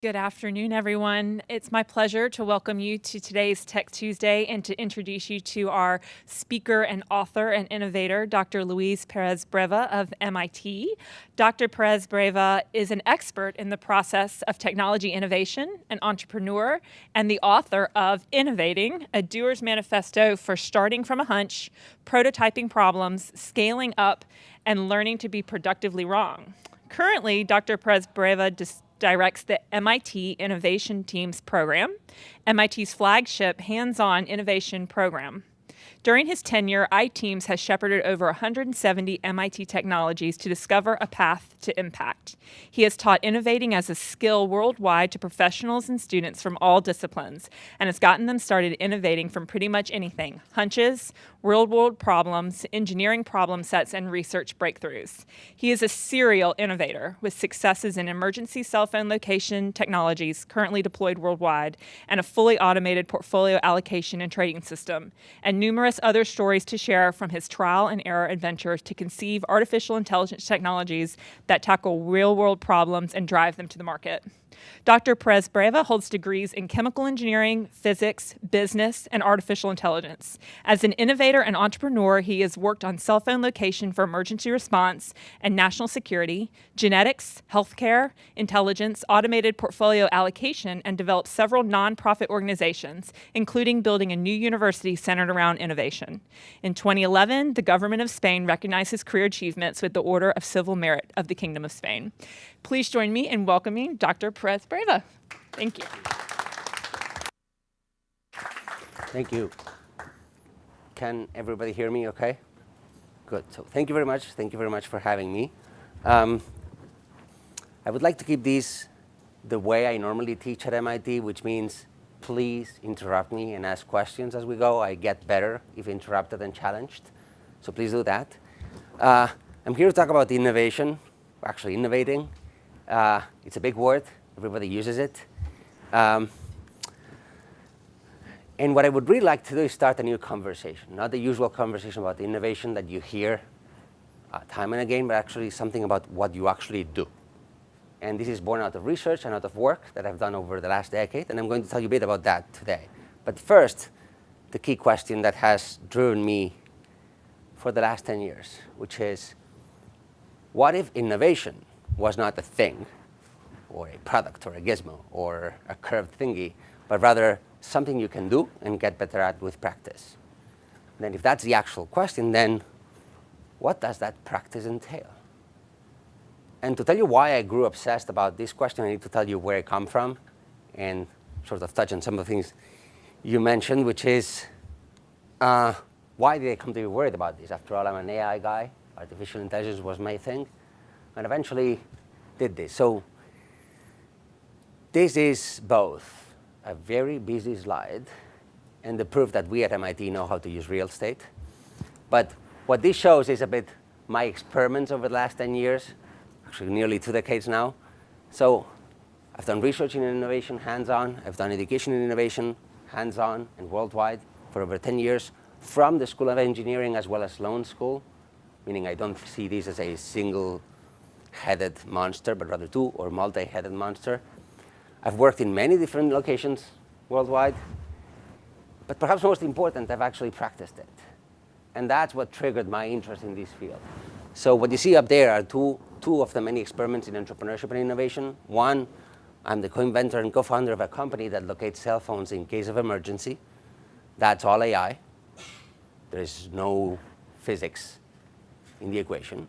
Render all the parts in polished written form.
Good afternoon, everyone. It's my pleasure to welcome you to today's Tech Tuesday and to introduce you to our speaker and author and innovator, Dr. Luis Perez-Breva of MIT. Dr. Perez-Breva is an expert in the process of technology innovation, an entrepreneur, and the author of Innovating, a doer's manifesto for starting from a hunch, prototyping problems, scaling up, and learning to be productively wrong. Currently, Dr. Perez-Breva directs the MIT Innovation Teams program, MIT's flagship hands-on innovation program. During his tenure, iTeams has shepherded over 170 MIT technologies to discover a path to impact. He has taught innovating as a skill worldwide to professionals and students from all disciplines, and has gotten them started innovating from pretty much anything: hunches, real-world problems, engineering problem sets, and research breakthroughs. He is a serial innovator with successes in emergency cell phone location technologies currently deployed worldwide, and a fully automated portfolio allocation and trading system, and numerous other stories to share from his trial and error adventures to conceive artificial intelligence technologies that tackle real-world problems and drive them to the market. Dr. Perez-Breva holds degrees in chemical engineering, physics, business, and artificial intelligence. As an innovator and entrepreneur, he has worked on cell phone location for emergency response and national security, genetics, healthcare, intelligence, automated portfolio allocation, and developed several nonprofit organizations, including building a new university centered around innovation. In 2011, the government of Spain recognized his career achievements with the Order of Civil Merit of the Kingdom of Spain. Please join me in welcoming Dr. Perez-Breva. Thank you. Thank you. Can everybody hear me okay? Good. So thank you very much. Thank you very much for having me. I would like to keep these the way I normally teach at MIT, which means please interrupt me and ask questions as we go. I get better if interrupted and challenged. So please do that. I'm here to talk about innovation, actually innovating. It's a big word. Everybody uses it. And what I would really like to do is start a new conversation, not the usual conversation about innovation that you hear time and again, but actually something about what you actually do. And this is born out of research and out of work that I've done over the last decade, and I'm going to tell you a bit about that today. But first, the key question that has driven me for the last 10 years, which is, what if innovation was not a thing, or a product, or a gizmo, or a curved thingy, but rather something you can do and get better at with practice? And then if that's the actual question, then what does that practice entail? And to tell you why I grew obsessed about this question, I need to tell you where I come from and sort of touch on some of the things you mentioned, which is why did I come to be worried about this? After all, I'm an AI guy. Artificial intelligence was my thing, and eventually did this. So this is both a very busy slide and the proof that we at MIT know how to use real estate. But what this shows is a bit my experiments over the last 10 years, actually nearly 2 decades now. So I've done research in innovation, hands-on. I've done education in innovation, hands-on and worldwide for over 10 years, from the School of Engineering as well as Sloan School, meaning I don't see this as a single-headed monster, but rather two or multi-headed monster. I've worked in many different locations worldwide, but perhaps most important, I've actually practiced it. And that's what triggered my interest in this field. So what you see up there are two of the many experiments in entrepreneurship and innovation. One, I'm the co-inventor and co-founder of a company that locates cell phones in case of emergency. That's all AI. There is no physics in the equation.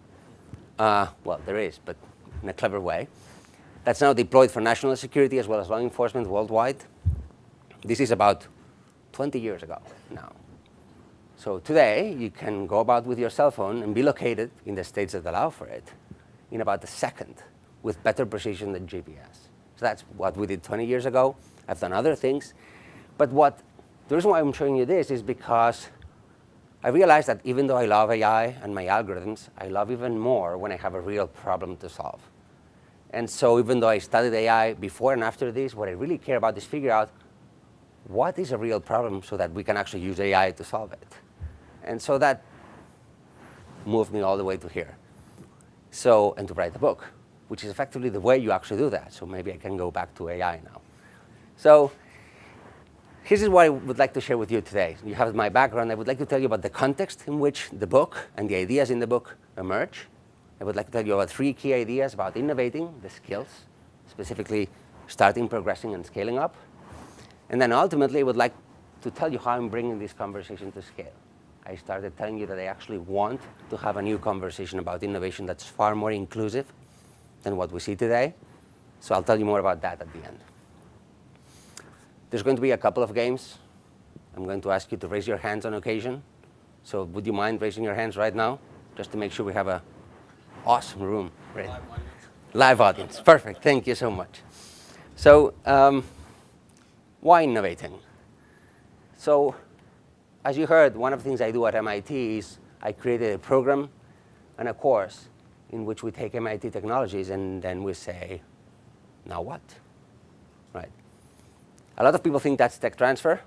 Well, there is, but in a clever way. That's now deployed for national security as well as law enforcement worldwide. This is about 20 years ago now. So today, you can go about with your cell phone and be located in the states that allow for it in about a second with better precision than GPS. So that's what we did 20 years ago. I've done other things. But the reason why I'm showing you this is because I realized that even though I love AI and my algorithms, I love even more when I have a real problem to solve. And so even though I studied AI before and after this, what I really care about is figure out what is a real problem so that we can actually use AI to solve it. And so that moved me all the way to here. And to write a book, which is effectively the way you actually do that. So maybe I can go back to AI now. So this is what I would like to share with you today. You have my background. I would like to tell you about the context in which the book and the ideas in the book emerge. I would like to tell you about 3 key ideas about innovating, the skills, specifically starting, progressing, and scaling up. And then ultimately, I would like to tell you how I'm bringing this conversation to scale. I started telling you that I actually want to have a new conversation about innovation that's far more inclusive than what we see today. So I'll tell you more about that at the end. There's going to be a couple of games. I'm going to ask you to raise your hands on occasion. So would you mind raising your hands right now, just to make sure we have an awesome room? Right? Live audience. Live audience. Perfect. Thank you so much. So why innovating? So as you heard, one of the things I do at MIT is I created a program and a course in which we take MIT technologies and then we say, now what? Right. A lot of people think that's tech transfer.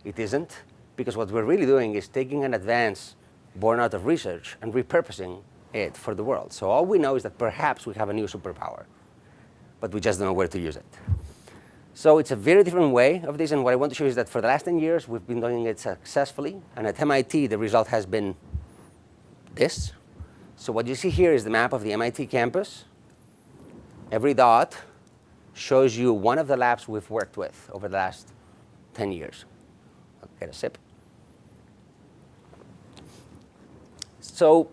It isn't, because what we're really doing is taking an advance born out of research and repurposing it for the world. So all we know is that perhaps we have a new superpower, but we just don't know where to use it. So it's a very different way of this, and what I want to show you is that for the last 10 years, we've been doing it successfully, and at MIT, the result has been this. So what you see here is the map of the MIT campus. Every dot shows you one of the labs we've worked with over the last 10 years. I'll get a sip. So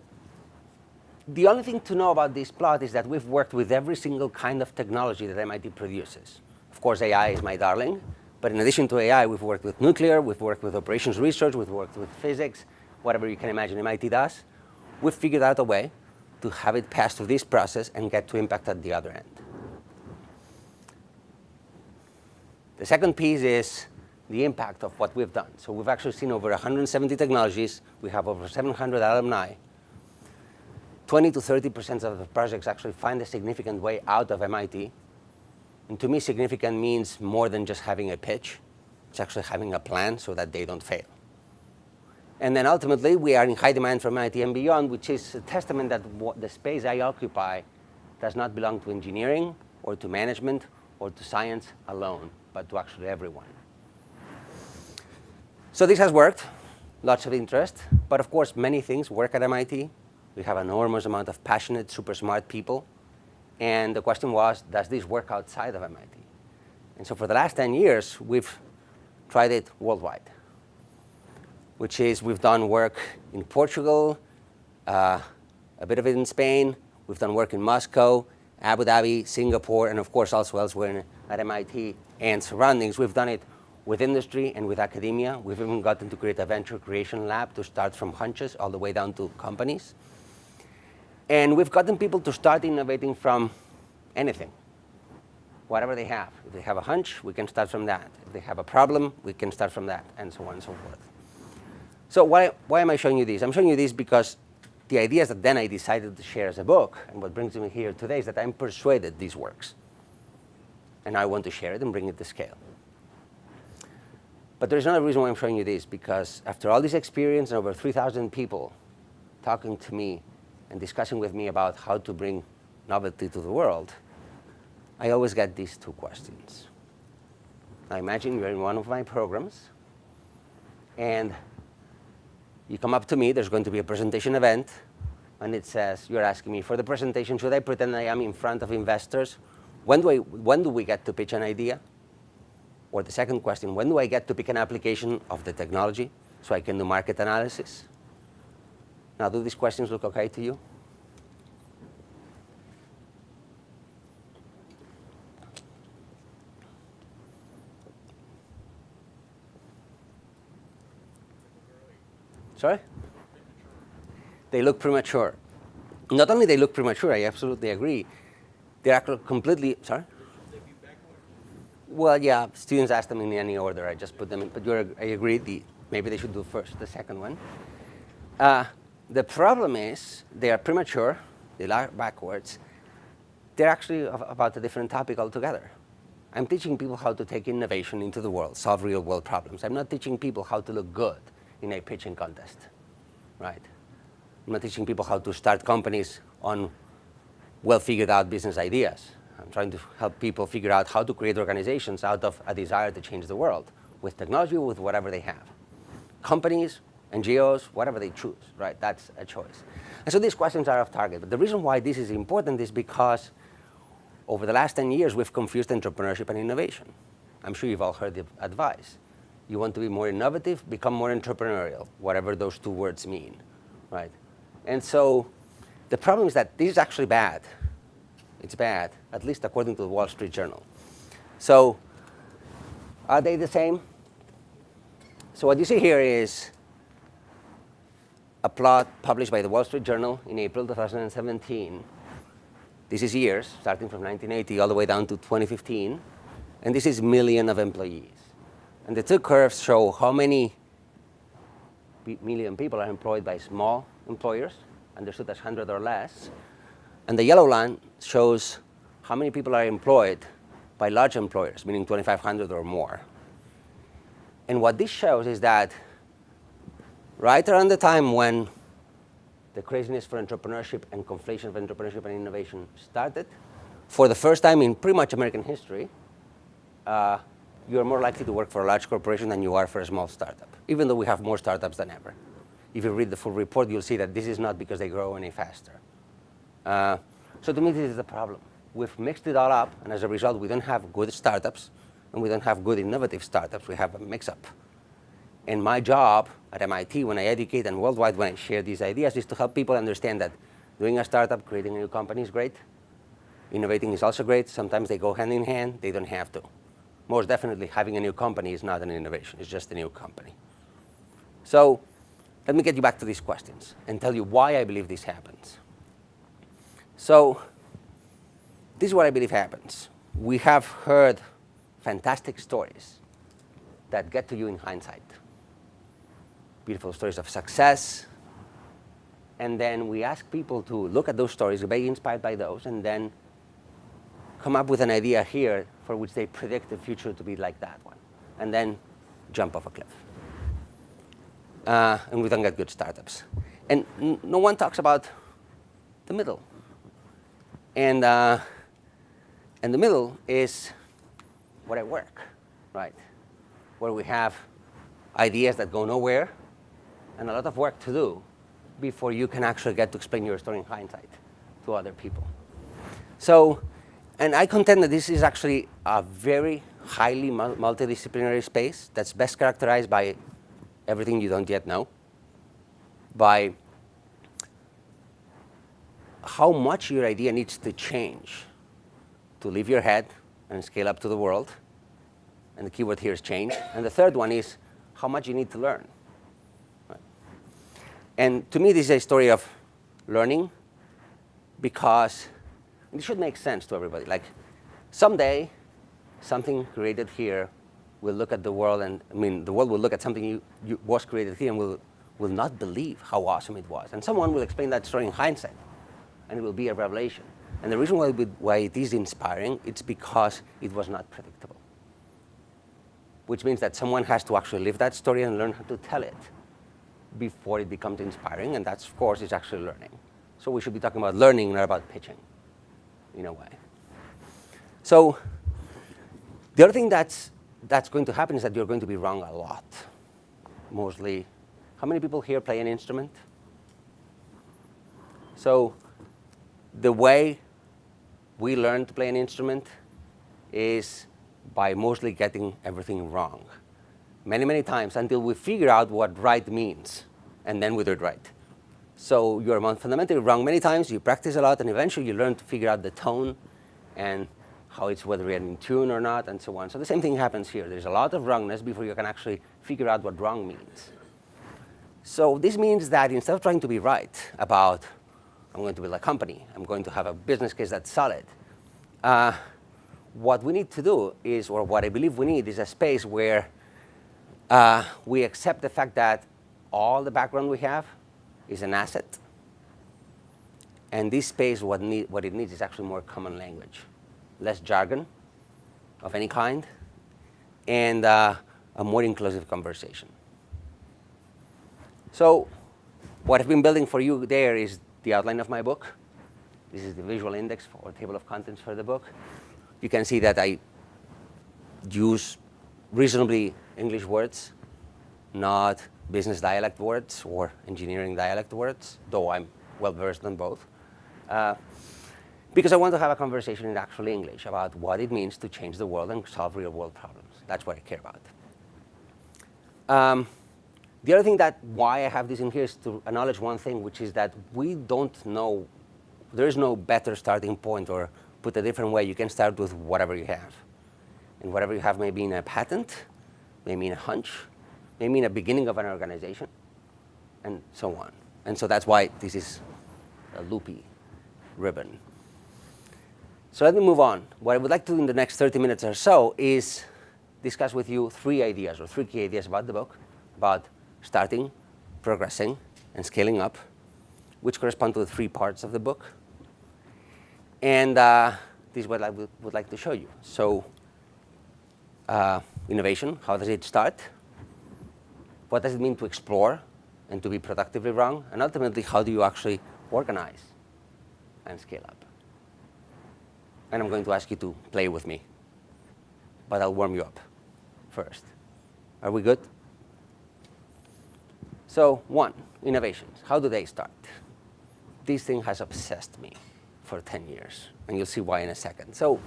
the only thing to know about this plot is that we've worked with every single kind of technology that MIT produces. Of course, AI is my darling, but in addition to AI, we've worked with nuclear, we've worked with operations research, we've worked with physics, whatever you can imagine MIT does. We've figured out a way to have it pass through this process and get to impact at the other end. The second piece is the impact of what we've done. So we've actually seen over 170 technologies. We have over 700 alumni. 20 to 30% of the projects actually find a significant way out of MIT. And to me, significant means more than just having a pitch. It's actually having a plan so that they don't fail. And then ultimately, we are in high demand from MIT and beyond, which is a testament that the space I occupy does not belong to engineering or to management or to science alone, but to actually everyone. So this has worked, lots of interest, but of course, many things work at MIT. We have an enormous amount of passionate, super smart people. And the question was, does this work outside of MIT? And so for the last 10 years, we've tried it worldwide, which is we've done work in Portugal, a bit of it in Spain. We've done work in Moscow, Abu Dhabi, Singapore, and of course also elsewhere at MIT and surroundings. We've done it with industry and with academia. We've even gotten to create a venture creation lab to start from hunches all the way down to companies. And we've gotten people to start innovating from anything, whatever they have. If they have a hunch, we can start from that. If they have a problem, we can start from that, and so on and so forth. So why am I showing you this? I'm showing you this because the ideas that then I decided to share as a book, and what brings me here today is that I'm persuaded this works. And I want to share it and bring it to scale. But there's another reason why I'm showing you this, because after all this experience and over 3,000 people talking to me and discussing with me about how to bring novelty to the world, I always get these 2 questions. Now imagine you're in one of my programs, and you come up to me, there's going to be a presentation event, and it says, you're asking me, for the presentation, should I pretend I am in front of investors? When do we get to pitch an idea? Or the second question, when do I get to pick an application of the technology so I can do market analysis? Now, do these questions look okay to you? Sorry? They look premature. Not only they look premature, I absolutely agree. They're actually completely, sorry? Well, yeah, students ask them in any order. I just put them in, but I agree, maybe they should do first the second one. The problem is they are premature, they lie backwards. They're actually about a different topic altogether. I'm teaching people how to take innovation into the world, solve real-world problems. I'm not teaching people how to look good in a pitching contest, right? I'm not teaching people how to start companies on well figured out business ideas. I'm trying to help people figure out how to create organizations out of a desire to change the world with technology, with whatever they have. Companies, NGOs, whatever they choose, right? That's a choice. And so these questions are off target. But the reason why this is important is because over the last 10 years, we've confused entrepreneurship and innovation. I'm sure you've all heard the advice. You want to be more innovative, become more entrepreneurial, whatever those two words mean, right? And so the problem is that this is actually bad. It's bad, at least according to the Wall Street Journal. So are they the same? So what you see here is a plot published by the Wall Street Journal in April 2017. This is years, starting from 1980 all the way down to 2015. And this is million of employees. And the two curves show how many million people are employed by small employers, understood as 100 or less. And the yellow line shows how many people are employed by large employers, meaning 2,500 or more. And what this shows is that right around the time when the craziness for entrepreneurship and conflation of entrepreneurship and innovation started, for the first time in pretty much American history, you're more likely to work for a large corporation than you are for a small startup, even though we have more startups than ever. If you read the full report, you'll see that this is not because they grow any faster. So to me, this is the problem. We've mixed it all up, and as a result, we don't have good startups, and we don't have good innovative startups. We have a mix-up. And my job at MIT, when I educate and worldwide when I share these ideas, is to help people understand that doing a startup, creating a new company is great. Innovating is also great. Sometimes they go hand in hand. They don't have to. Most definitely, having a new company is not an innovation. It's just a new company. So let me get you back to these questions and tell you why I believe this happens. So this is what I believe happens. We have heard fantastic stories that get to you in hindsight. Beautiful stories of success. And then we ask people to look at those stories, be inspired by those, and then come up with an idea here for which they predict the future to be like that one, and then jump off a cliff. And we don't get good startups. And no one talks about the middle. And the middle is where I work, right? Where we have ideas that go nowhere and a lot of work to do before you can actually get to explain your story in hindsight to other people. So, and I contend that this is actually a very highly multidisciplinary space that's best characterized by everything you don't yet know, by how much your idea needs to change to leave your head and scale up to the world. And the keyword here is change. And the third one is how much you need to learn. Right? And to me, this is a story of learning, because it should make sense to everybody. Like, someday, something created here will look at the world, and the world will look at something was created here and will not believe how awesome it was. And someone will explain that story in hindsight, and it will be a revelation. And the reason why it is inspiring, it's because it was not predictable. Which means that someone has to actually live that story and learn how to tell it before it becomes inspiring, and that's, of course, is actually learning. So we should be talking about learning, not about pitching, in a way. So the other thing that's going to happen is that you're going to be wrong a lot. Mostly, how many people here play an instrument? So the way we learn to play an instrument is by mostly getting everything wrong. Many, many times until we figure out what right means, and then we do it right. So you're fundamentally wrong many times, you practice a lot, and eventually you learn to figure out the tone and how it's whether you're in tune or not, and so on. So the same thing happens here. There's a lot of wrongness before you can actually figure out what wrong means. So this means that instead of trying to be right about, I'm going to build a company, I'm going to have a business case that's solid, what we need to do is, or what I believe we need, is a space where we accept the fact that all the background we have is an asset. And this space, what it needs is actually more common language, less jargon of any kind, and a more inclusive conversation. So what I've been building for you there is the outline of my book. This is the visual index or table of contents for the book. You can see that I use reasonably English words, not business dialect words or engineering dialect words, though I'm well versed on both. Because I want to have a conversation in actual English about what it means to change the world and solve real world problems. That's what I care about. The other thing that why I have this in here is to acknowledge one thing, which is that we don't know, there is no better starting point, or put a different way, you can start with whatever you have. And whatever you have may be in a patent, maybe in a hunch, maybe in a beginning of an organization, and so on. And so that's why this is a loopy ribbon. So let me move on. What I would like to do in the next 30 minutes or so is discuss with you three ideas, or three key ideas about the book, about starting, progressing, and scaling up, which correspond to the three parts of the book. And this is what I would like to show you. So innovation, how does it start? What does it mean to explore and to be productively wrong? And ultimately, how do you actually organize and scale up? And I'm going to ask you to play with me, but I'll warm you up first. Are we good? So 1, innovations. How do they start? This thing has obsessed me for 10 years, and you'll see why in a second. So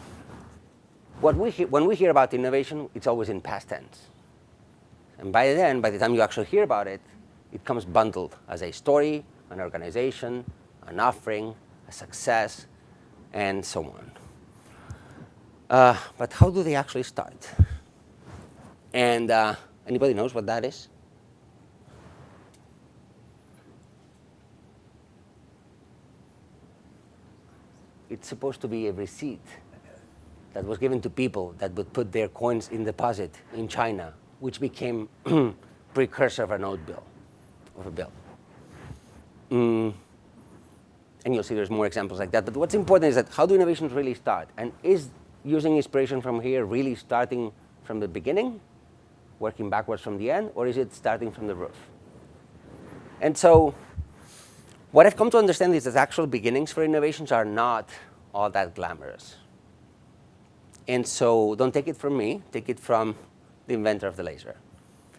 when we hear about innovation, it's always in past tense. And by the time you actually hear about it, it comes bundled as a story, an organization, an offering, a success, and so on. But how do they actually start? And anybody knows what that is? It's supposed to be a receipt that was given to people that would put their coins in deposit in China, which became precursor of a note bill, of a bill. And you'll see there's more examples like that. But what's important is that how do innovations really start? And is using inspiration from here really starting from the beginning, working backwards from the end, or is it starting from the roof? And so what I've come to understand is that actual beginnings for innovations are not all that glamorous. And so don't take it from me, take it from the inventor of the laser.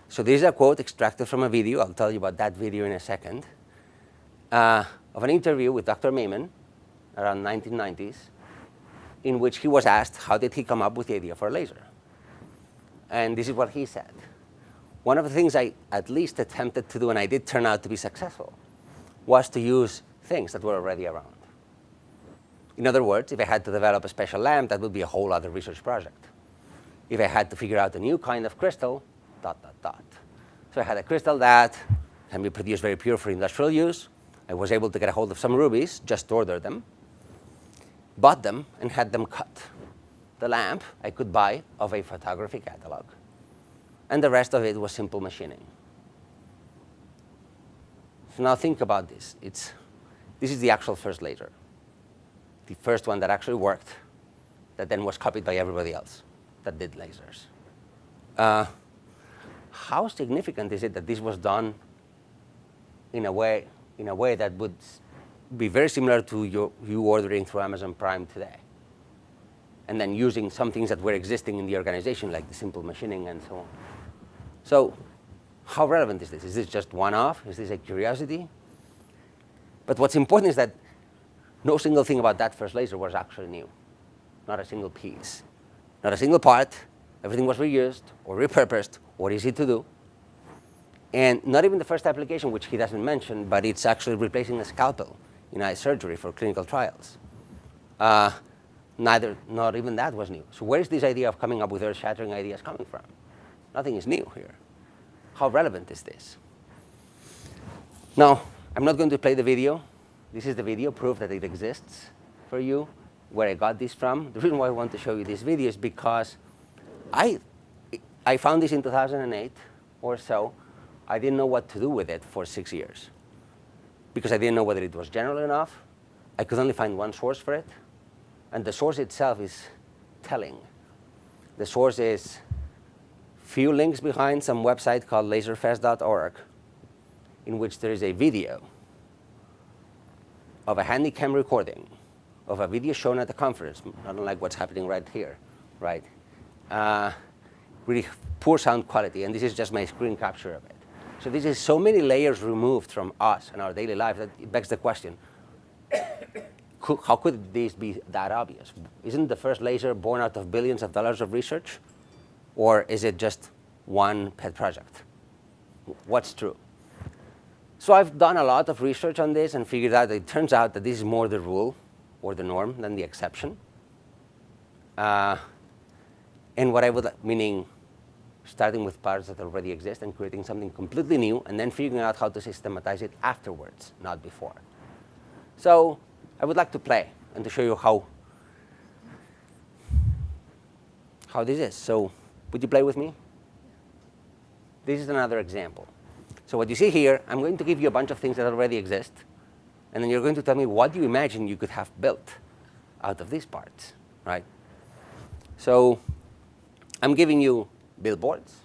So this is a quote extracted from a video, I'll tell you about that video in a second, of an interview with Dr. Nieman around 1990s, in which he was asked how did he come up with the idea for a laser. And this is what he said. One of the things I at least attempted to do, and I did turn out to be successful, was to use things that were already around. In other words, if I had to develop a special lamp, that would be a whole other research project. If I had to figure out a new kind of crystal, ... So I had a crystal that can be produced very pure for industrial use. I was able to get a hold of some rubies, just ordered them, bought them, and had them cut. The lamp I could buy of a photography catalog, and the rest of it was simple machining. So now think about this. This is the actual first laser, the first one that actually worked, that then was copied by everybody else that did lasers. How significant is it that this was done in a way that would be very similar to you ordering through Amazon Prime today, and then using some things that were existing in the organization, like the simple machining and so on? So how relevant is this? Is this just one-off? Is this a curiosity? But what's important is that no single thing about that first laser was actually new. Not a single piece. Not a single part. Everything was reused or repurposed or easy to do. And not even the first application, which he doesn't mention, but it's actually replacing a scalpel in eye surgery for clinical trials. Not even that was new. So where is this idea of coming up with earth-shattering ideas coming from? Nothing is new here. How relevant is this? Now, I'm not going to play the video. This is the video, proof that it exists for you, where I got this from. The reason why I want to show you this video is because I found this in 2008 or so. I didn't know what to do with it for 6 years, because I didn't know whether it was general enough. I could only find one source for it, and the source itself is telling. The source is few links behind some website called laserfest.org, in which there is a video of a handy cam recording of a video shown at a conference, not unlike what's happening right here, right? Really poor sound quality, and this is just my screen capture of it. So this is so many layers removed from us and our daily life that it begs the question, how could this be that obvious? Isn't the first laser born out of billions of dollars of research? Or is it just one pet project? What's true? So I've done a lot of research on this and figured out that it turns out that this is more the rule or the norm than the exception. And what I would, meaning starting with parts that already exist and creating something completely new, and then figuring out how to systematize it afterwards, not before. So I would like to play and to show you how this is. So would you play with me? This is another example. So what you see here, I'm going to give you a bunch of things that already exist, and then you're going to tell me what you imagine you could have built out of these parts, right? So I'm giving you billboards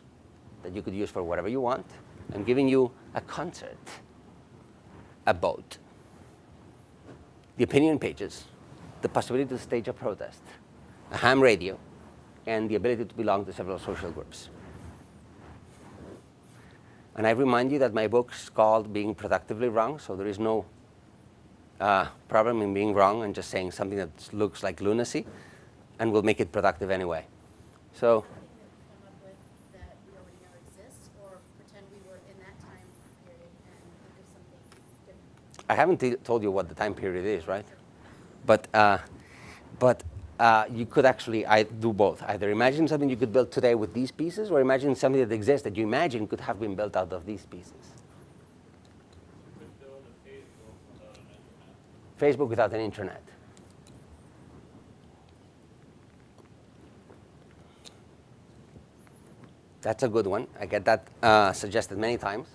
that you could use for whatever you want. I'm giving you a concert, a boat, the opinion pages, the possibility to stage a protest, a ham radio, and the ability to belong to several social groups. And I remind you that my book is called Being Productively Wrong, so there is no problem in being wrong and just saying something that looks like lunacy, and we'll make it productive anyway. So I haven't told you what the time period is, right? But you could actually do both. Either imagine something you could build today with these pieces, or imagine something that exists that you imagine could have been built out of these pieces. You could build a Facebook without an internet. Facebook without an internet. That's a good one. I get that suggested many times.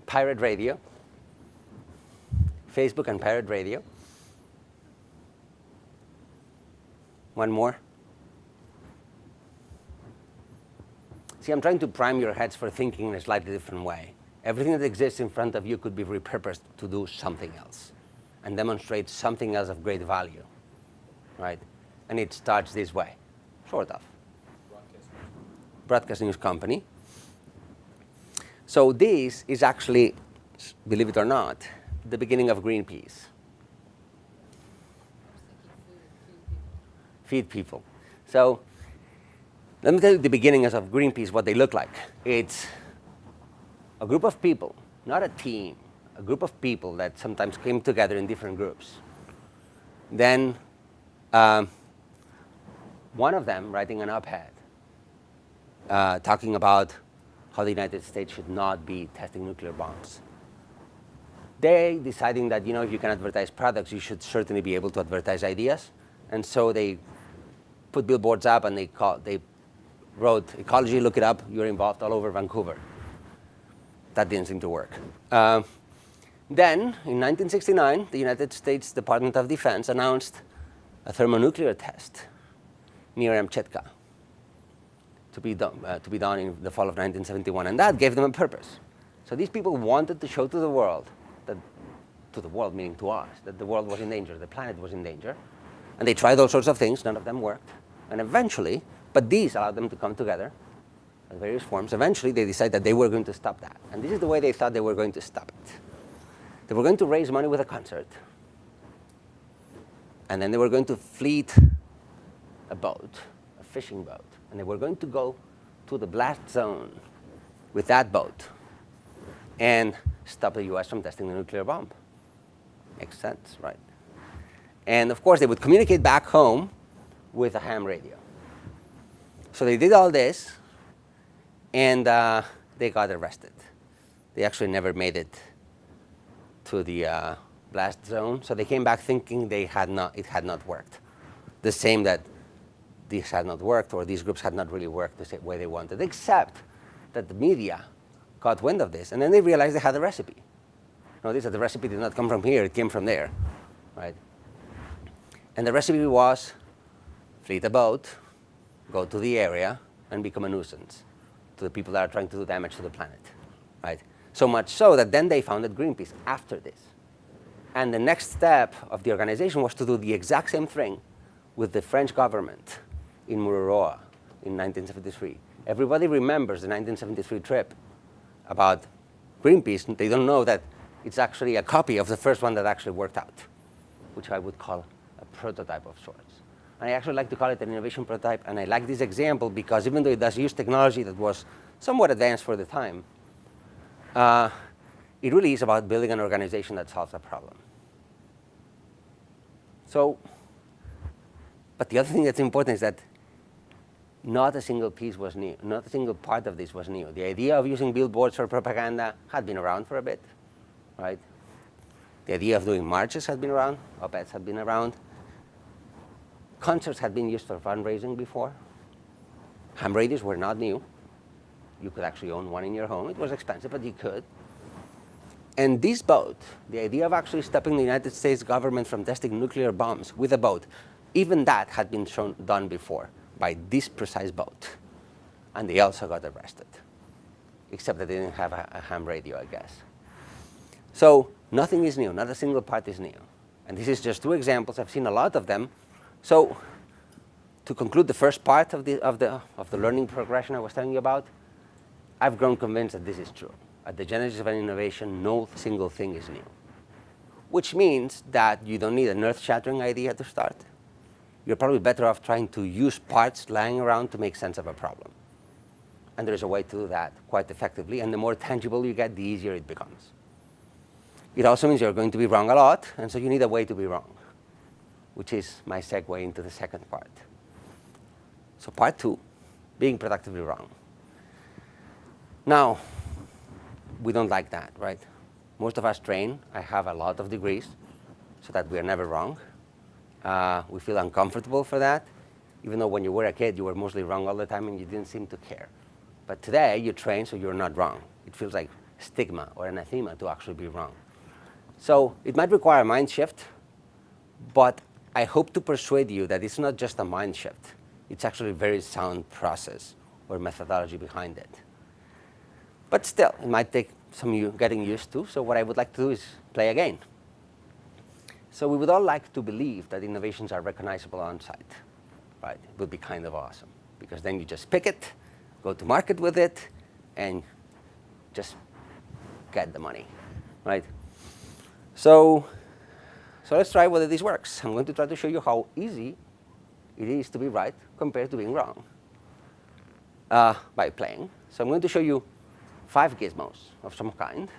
Pirate radio, Facebook and pirate radio. One more. See, I'm trying to prime your heads for thinking in a slightly different way. Everything that exists in front of you could be repurposed to do something else and demonstrate something else of great value, right? And it starts this way, sort of. Broadcast news company. So this is actually, believe it or not, the beginning of Greenpeace. Feed people. So let me tell you the beginnings of Greenpeace, what they look like. It's a group of people, not a team, a group of people that sometimes came together in different groups. Then one of them writing an op-ed talking about how the United States should not be testing nuclear bombs. They deciding that, you know, if you can advertise products, you should certainly be able to advertise ideas. And so they put billboards up and they wrote, ecology, look it up, you're involved all over Vancouver. That didn't seem to work. Then, in 1969, the United States Department of Defense announced a thermonuclear test near Amchitka to be done in the fall of 1971, and that gave them a purpose. So these people wanted to show to the world, meaning to us, that the world was in danger, the planet was in danger, and they tried all sorts of things, none of them worked, and eventually, but these allowed them to come together in various forms. Eventually, they decided that they were going to stop that, and this is the way they thought they were going to stop it. They were going to raise money with a concert, and then they were going to fleet a boat, a fishing boat, and they were going to go to the blast zone with that boat and stop the US from testing the nuclear bomb. Makes sense, right? And of course, they would communicate back home with a ham radio. So they did all this, and they got arrested. They actually never made it to the blast zone, so they came back thinking it had not worked. The same that this had not worked, or these groups had not really worked the same way they wanted, except that the media caught wind of this, and then they realized they had a recipe. Notice that the recipe did not come from here, it came from there, right? And the recipe was fleet a boat, go to the area, and become a nuisance to the people that are trying to do damage to the planet, right? So much so that then they founded Greenpeace after this. And the next step of the organization was to do the exact same thing with the French government in Mururoa in 1973. Everybody remembers the 1973 trip about Greenpeace. They don't know that it's actually a copy of the first one that actually worked out, which I would call a prototype of sorts. And I actually like to call it an innovation prototype, and I like this example because even though it does use technology that was somewhat advanced for the time, it really is about building an organization that solves a problem. So, but the other thing that's important is that not a single piece was new. Not a single part of this was new. The idea of using billboards for propaganda had been around for a bit, right? The idea of doing marches had been around. Op-eds had been around. Concerts had been used for fundraising before. Ham radios were not new. You could actually own one in your home. It was expensive, but you could. And this boat, the idea of actually stopping the United States government from testing nuclear bombs with a boat, even that had been done before by this precise boat. And they also got arrested, except that they didn't have a ham radio, I guess. So nothing is new. Not a single part is new. And this is just two examples. I've seen a lot of them. So to conclude the first part of the learning progression I was telling you about, I've grown convinced that this is true. At the genesis of an innovation, no single thing is new, which means that you don't need an earth-shattering idea to start. You're probably better off trying to use parts lying around to make sense of a problem. And there's a way to do that quite effectively, and the more tangible you get, the easier it becomes. It also means you're going to be wrong a lot, and so you need a way to be wrong, which is my segue into the second part. So part two, being productively wrong. Now, we don't like that, right? Most of us train. I have a lot of degrees so that we are never wrong. We feel uncomfortable for that, even though when you were a kid, you were mostly wrong all the time and you didn't seem to care. But today, you train so you're not wrong. It feels like stigma or anathema to actually be wrong. So it might require a mind shift, but I hope to persuade you that it's not just a mind shift. It's actually a very sound process or methodology behind it. But still, it might take some getting used to. So what I would like to do is play a game. So we would all like to believe that innovations are recognizable on site, right? It would be kind of awesome, because then you just pick it, go to market with it, and just get the money, right? So let's try whether this works. I'm going to try to show you how easy it is to be right compared to being wrong by playing. So I'm going to show you 5 gizmos of some kind.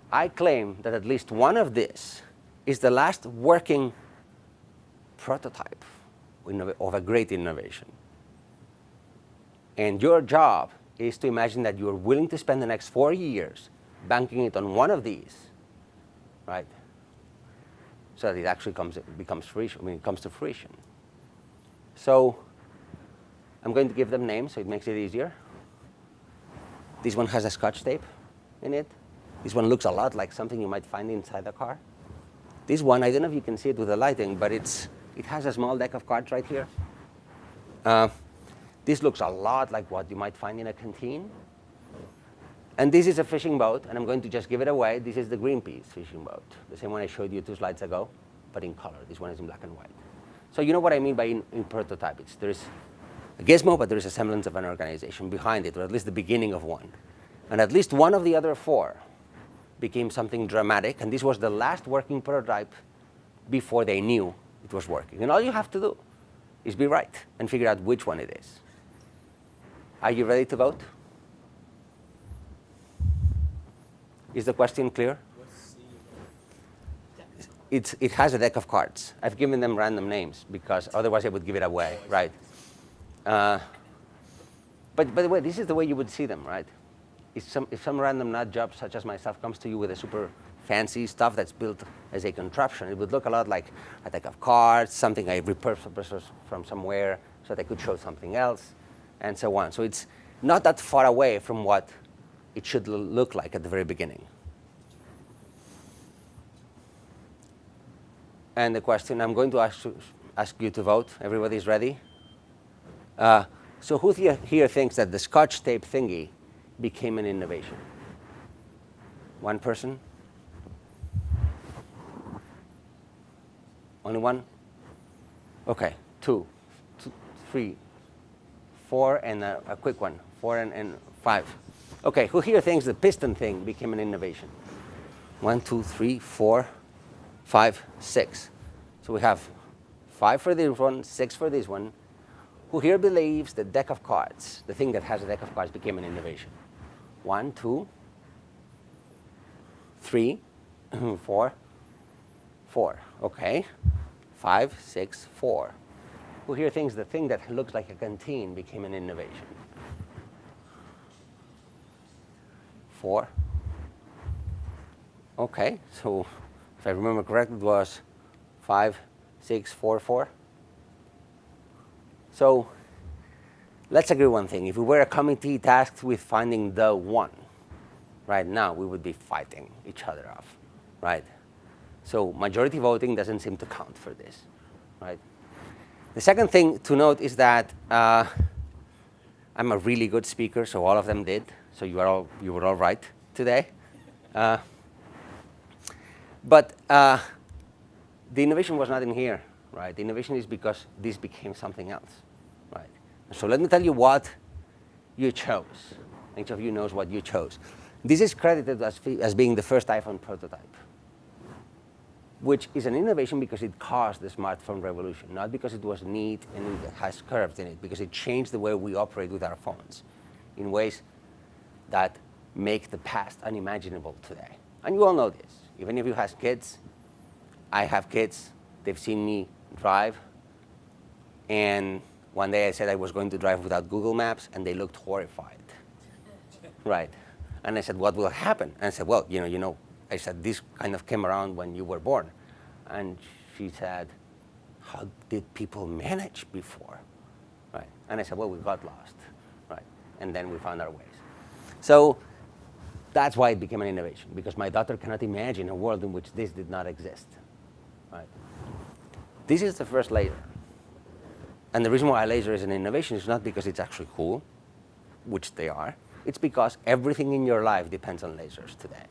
I claim that at least one of these is the last working prototype of a great innovation. And your job is to imagine that you are willing to spend the next 4 years banking it on one of these, right? So that it actually becomes fruition, when it comes to fruition. So I'm going to give them names so it makes it easier. This one has a Scotch tape in it. This one looks a lot like something you might find inside a car. This one, I don't know if you can see it with the lighting, but it has a small deck of cards right here. This looks a lot like what you might find in a canteen. And this is a fishing boat, and I'm going to just give it away. This is the Greenpeace fishing boat, the same one I showed you 2 slides ago, but in color. This one is in black and white. So you know what I mean by in prototype. There's a gizmo, but there is a semblance of an organization behind it, or at least the beginning of one. And at least one of the other 4 became something dramatic, and this was the last working prototype before they knew it was working. And all you have to do is be right and figure out which one it is. Are you ready to vote? Is the question clear? It has a deck of cards. I've given them random names because otherwise I would give it away, right? But by the way, this is the way you would see them, right? If some random nut job, such as myself, comes to you with a super fancy stuff that's built as a contraption, it would look a lot like a deck of cards, something I repurposed from somewhere so that I could show something else, and so on. So it's not that far away from what it should look like at the very beginning. And the question, I'm going to ask you to vote. Everybody's ready? So who here thinks that the Scotch tape thingy became an innovation? One person? Only one? Okay, two, 3, 4, and a quick one, 4 and 5. Okay, who here thinks the piston thing became an innovation? 1, 2, 3, 4, 5, 6. So we have 5 for this one, 6 for this one. Who here believes the deck of cards, the thing that has a deck of cards, became an innovation? 1, 2, 3, 4, 4. Okay. 5, 6, 4. Who here thinks the thing that looks like a canteen became an innovation? 4. Okay, so if I remember correctly, it was 5, 6, 4, 4. So let's agree one thing. If we were a committee tasked with finding the one, right now we would be fighting each other off, right? So majority voting doesn't seem to count for this, right? The second thing to note is that I'm a really good speaker, so all of them did. So you were all right today. But the innovation was not in here, right? The innovation is because this became something else, right? So let me tell you what you chose. Each of you knows what you chose. This is credited as being the first iPhone prototype, which is an innovation because it caused the smartphone revolution, not because it was neat and it has curves in it, because it changed the way we operate with our phones in ways that make the past unimaginable today. And you all know this. Even if you have kids, I have kids, they've seen me drive, and one day I said I was going to drive without Google Maps, and they looked horrified, right? And I said, what will happen? And I said, well, you know, I said, this kind of came around when you were born. And she said, how did people manage before? Right? And I said, well, we got lost, right? And then we found our ways. So that's why it became an innovation, because my daughter cannot imagine a world in which this did not exist, right? This is the first laser. And the reason why a laser is an innovation is not because it's actually cool, which they are. It's because everything in your life depends on lasers today.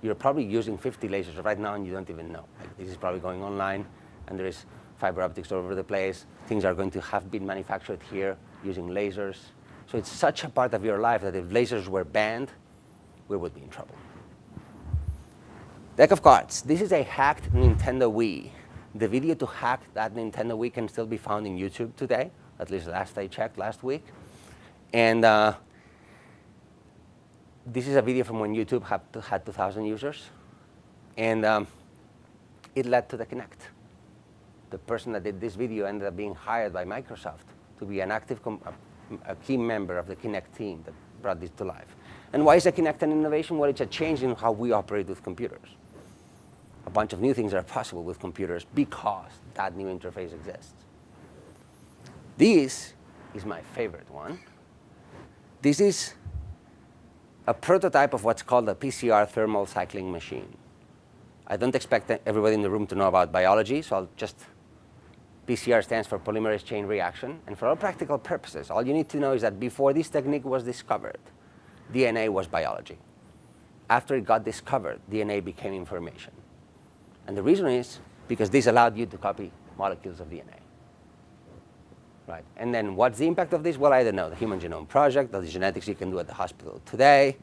You're probably using 50 lasers right now and you don't even know. Like, this is probably going online and there is fiber optics all over the place. Things are going to have been manufactured here using lasers. So it's such a part of your life that if lasers were banned, we would be in trouble. Deck of cards. This is a hacked Nintendo Wii. The video to hack that Nintendo Wii can still be found in YouTube today, at least last I checked last week. And this is a video from when YouTube had 2,000 users. And it led to the Kinect. The person that did this video ended up being hired by Microsoft to be an active, a key member of the Kinect team that brought this to life. And why is a Kinect an innovation? Well, it's a change in how we operate with computers. A bunch of new things are possible with computers because that new interface exists. This is my favorite one. This is a prototype of what's called a PCR thermal cycling machine. I don't expect everybody in the room to know about biology, so I'll just, PCR stands for polymerase chain reaction. And for all practical purposes, all you need to know is that before this technique was discovered, DNA was biology. After it got discovered, DNA became information. And the reason is because this allowed you to copy molecules of DNA. Right? And then what's the impact of this? Well, I don't know. The Human Genome Project, the genetics you can do at the hospital today,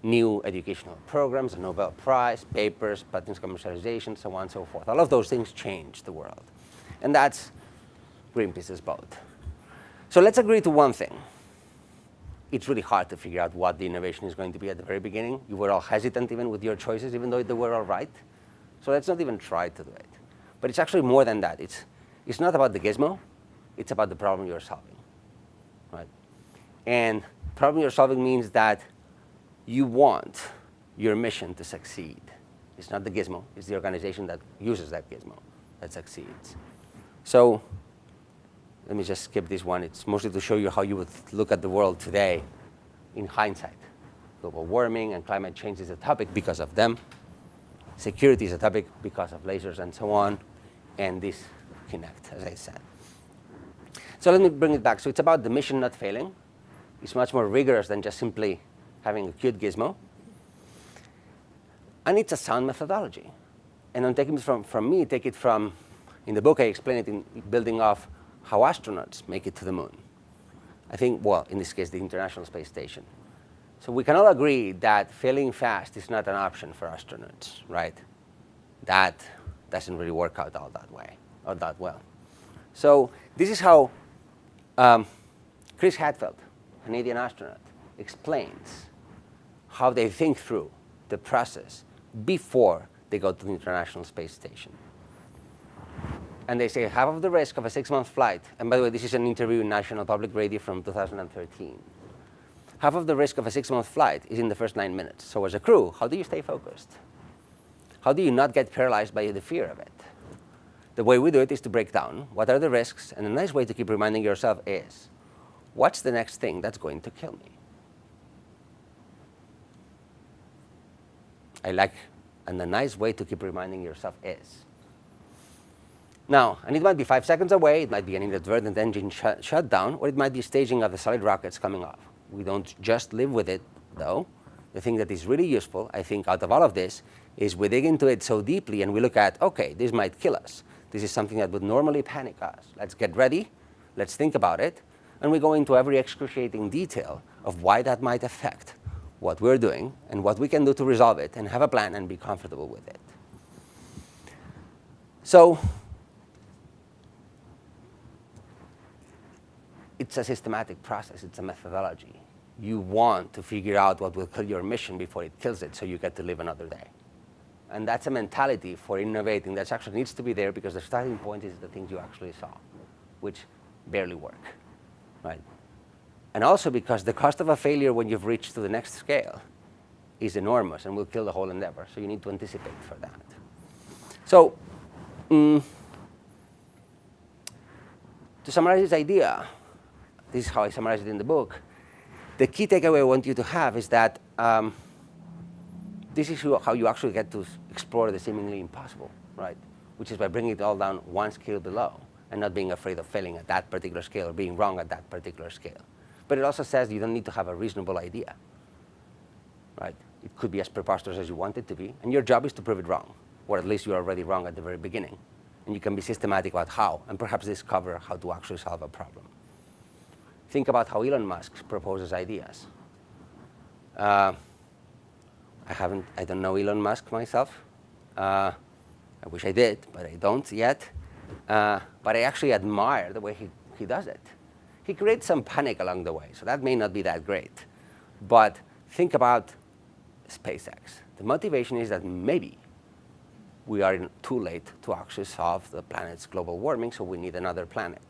new educational programs, a Nobel Prize, papers, patents commercialization, so on and so forth. All of those things change the world. And that's Greenpeace's boat. So let's agree to one thing. It's really hard to figure out what the innovation is going to be at the very beginning. You were all hesitant even with your choices, even though they were all right. So let's not even try to do it. But it's actually more than that. It's not about the gizmo. It's about the problem you're solving, right? And problem you're solving means that you want your mission to succeed. It's not the gizmo. It's the organization that uses that gizmo that succeeds. So let me just skip this one. It's mostly to show you how you would look at the world today in hindsight. Global warming and climate change is a topic because of them. Security is a topic because of lasers and so on. And this Kinect, as I said. So let me bring it back. So it's about the mission not failing. It's much more rigorous than just simply having a cute gizmo. And it's a sound methodology. And don't take it from me, take it from, in the book I explain it in building off how astronauts make it to the moon. I think, well, in this case, the International Space Station. So we can all agree that failing fast is not an option for astronauts, right? That doesn't really work out all that way, or that well. So this is how Chris Hadfield, a Canadian astronaut, explains how they think through the process before they go to the International Space Station. And they say half of the risk of a 6-month flight, and by the way, this is an interview in National Public Radio from 2013. Half of the risk of a 6-month flight is in the first 9 minutes. So as a crew, how do you stay focused? How do you not get paralyzed by the fear of it? The way we do it is to break down what are the risks, and a nice way to keep reminding yourself is, what's the next thing that's going to kill me? And a nice way to keep reminding yourself is. Now, and it might be 5 seconds away, it might be an inadvertent engine shutdown, or it might be staging of the solid rockets coming off. We don't just live with it, though. The thing that is really useful, I think, out of all of this, is we dig into it so deeply and we look at, okay, this might kill us. This is something that would normally panic us. Let's get ready, let's think about it, and we go into every excruciating detail of why that might affect what we're doing and what we can do to resolve it and have a plan and be comfortable with it. So it's a systematic process, it's a methodology. You want to figure out what will kill your mission before it kills it so you get to live another day. And that's a mentality for innovating that actually needs to be there because the starting point is the things you actually saw, which barely work, right? And also because the cost of a failure when you've reached to the next scale is enormous and will kill the whole endeavor. So you need to anticipate for that. So to summarize this idea, this is how I summarize it in the book. The key takeaway I want you to have is that this is how you actually get to explore the seemingly impossible, right? Which is by bringing it all down one scale below and not being afraid of failing at that particular scale or being wrong at that particular scale. But it also says you don't need to have a reasonable idea, right? It could be as preposterous as you want it to be, and your job is to prove it wrong, or at least you're already wrong at the very beginning. And you can be systematic about how, and perhaps discover how to actually solve a problem. Think about how Elon Musk proposes ideas. I don't know Elon Musk myself. I wish I did, but I don't yet. But I actually admire the way he does it. He creates some panic along the way, so that may not be that great. But think about SpaceX. The motivation is that maybe we are too late to actually solve the planet's global warming, so we need another planet.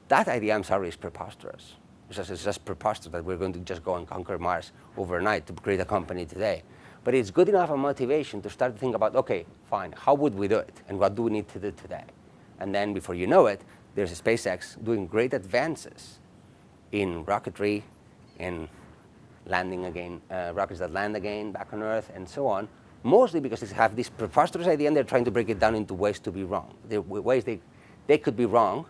That idea, I'm sorry, is preposterous. It's just preposterous that we're going to just go and conquer Mars overnight to create a company today. But it's good enough a motivation to start to think about, okay, fine, how would we do it? And what do we need to do today? And then before you know it, there's a SpaceX doing great advances in rocketry, in landing again, rockets that land again back on Earth, and so on, mostly because they have this preposterous idea and they're trying to break it down into ways to be wrong. Ways they could be wrong,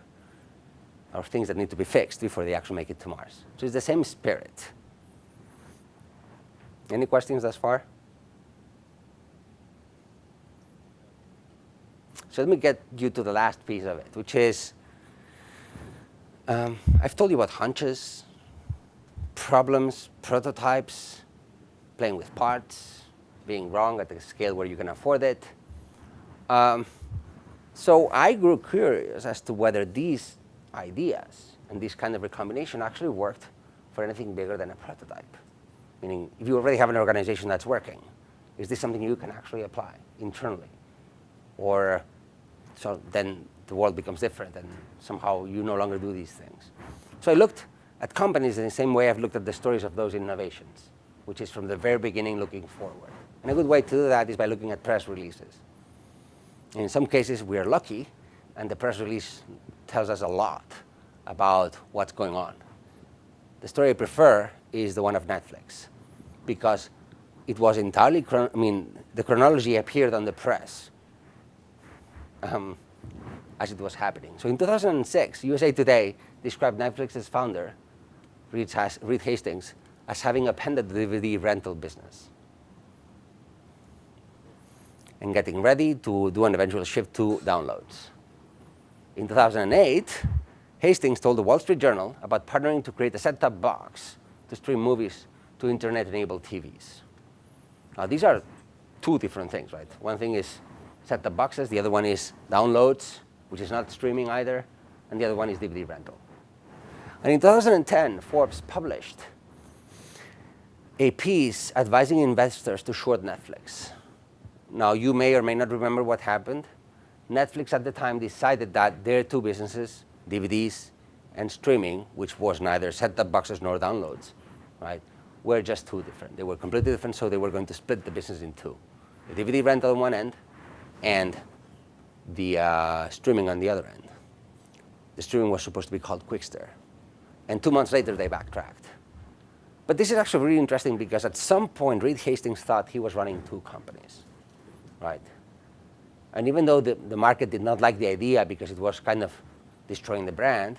or things that need to be fixed before they actually make it to Mars. So it's the same spirit. Any questions thus far? So let me get you to the last piece of it, which is, I've told you about hunches, problems, prototypes, playing with parts, being wrong at the scale where you can afford it. So I grew curious as to whether these ideas and this kind of recombination actually worked for anything bigger than a prototype. Meaning, if you already have an organization that's working, is this something you can actually apply internally? Or so then the world becomes different and somehow you no longer do these things. So I looked at companies in the same way I've looked at the stories of those innovations, which is from the very beginning looking forward. And a good way to do that is by looking at press releases. In some cases, we are lucky, and the press release tells us a lot about what's going on. The story I prefer is the one of Netflix, because it was entirely, the chronology appeared on the press as it was happening. So in 2006, USA Today described Netflix's founder, Reed Hastings as having appended the DVD rental business and getting ready to do an eventual shift to downloads. In 2008, Hastings told the Wall Street Journal about partnering to create a set-top box to stream movies to internet-enabled TVs. Now, these are two different things, right? One thing is set-top boxes, the other one is downloads, which is not streaming either, and the other one is DVD rental. And in 2010, Forbes published a piece advising investors to short Netflix. Now, you may or may not remember what happened. Netflix at the time decided that their two businesses, DVDs and streaming, which was neither set-top boxes nor downloads, right, were just too different. They were completely different, so they were going to split the business in two. The DVD rental on one end and the streaming on the other end. The streaming was supposed to be called Quickster. And 2 months later, they backtracked. But this is actually really interesting because at some point, Reed Hastings thought he was running two companies, right? And even though the market did not like the idea because it was kind of destroying the brand,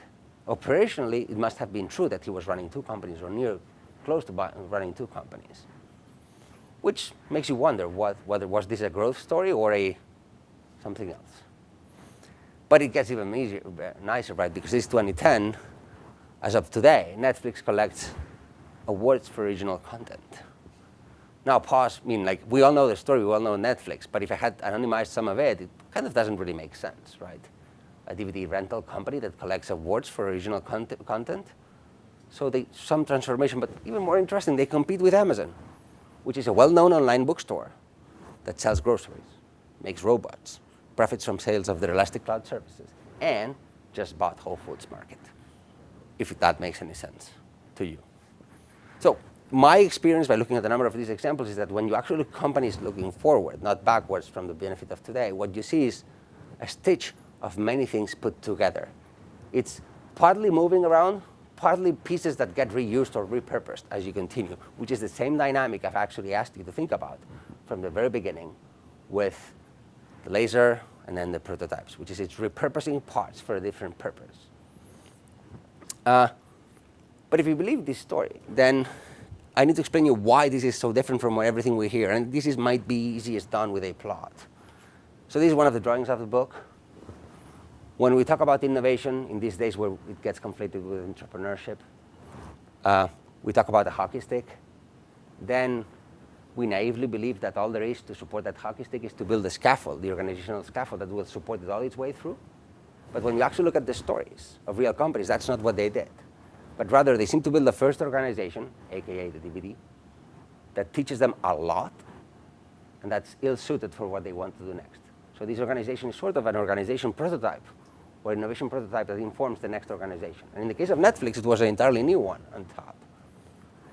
operationally, it must have been true that he was running two companies or near close to running two companies, which makes you wonder whether was this a growth story or something else. But it gets even nicer, right? Because it's 2010. As of today, Netflix collects awards for original content. Now, we all know the story, we all know Netflix, but if I had anonymized some of it, it kind of doesn't really make sense, right? A DVD rental company that collects awards for original content. So some transformation, but even more interesting, they compete with Amazon, which is a well-known online bookstore that sells groceries, makes robots, profits from sales of their Elastic Cloud services, and just bought Whole Foods Market, if that makes any sense to you. So my experience by looking at a number of these examples is that when you actually look at companies looking forward, not backwards from the benefit of today, what you see is a stitch of many things put together. It's partly moving around, partly pieces that get reused or repurposed as you continue, which is the same dynamic I've actually asked you to think about from the very beginning with the laser and then the prototypes, which is it's repurposing parts for a different purpose. But if you believe this story, then I need to explain you why this is so different from everything we hear. And this might be easiest done with a plot. So this is one of the drawings of the book. When we talk about innovation in these days where it gets conflated with entrepreneurship, we talk about a hockey stick. Then we naively believe that all there is to support that hockey stick is to build a scaffold, the organizational scaffold that will support it all its way through. But when you actually look at the stories of real companies, that's not what they did. But rather, they seem to build the first organization, aka the DVD, that teaches them a lot, and that's ill-suited for what they want to do next. So this organization is sort of an organization prototype, or innovation prototype that informs the next organization. And in the case of Netflix, it was an entirely new one on top.